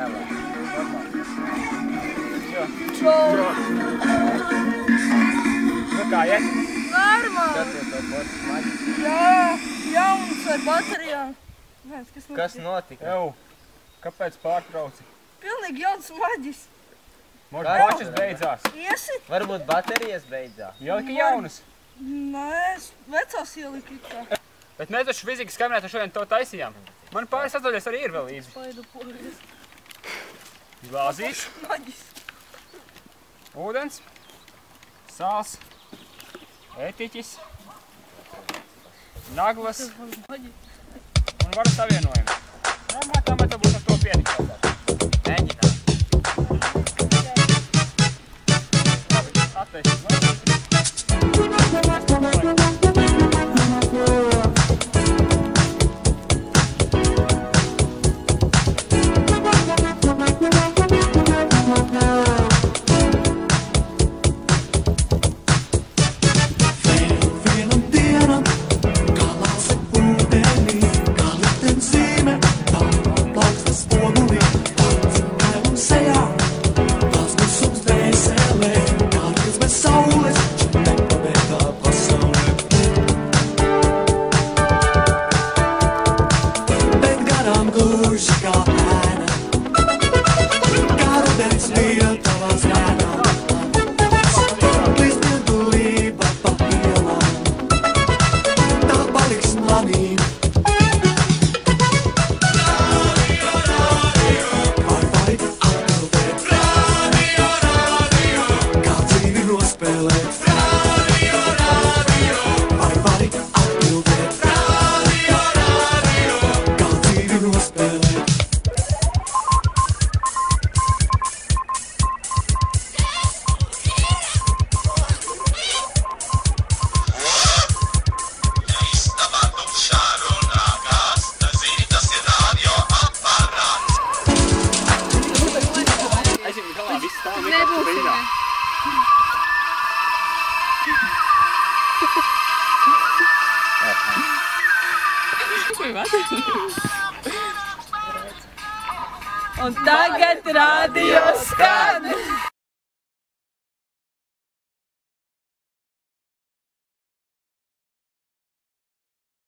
vēlāk. Čau! Nu kā iet? Normāli! Skaties to postu maģis. Jā, jauns ar baterijām. Kas notika? Jau, kāpēc pārtrauci? Pilnīgi jauns maģis. Možda pašas beidzās. Iesi? Varbūt baterijas beidzās. Ielika jaunas. Nē, vecās ieliku kā. Bet mēs taču fizikas kabinetā šodien to taisījām. Man pāris atdaļas arī ir vēl līdzi. Paidu pogas. Glāzīši, Maģis. ūdens, sāls, ētiķis, naglas Maģis. un varu savienojumi. Domāju, tā būs ar to pietikt. Mēģināt. Atteicis. Un tagad radio skan!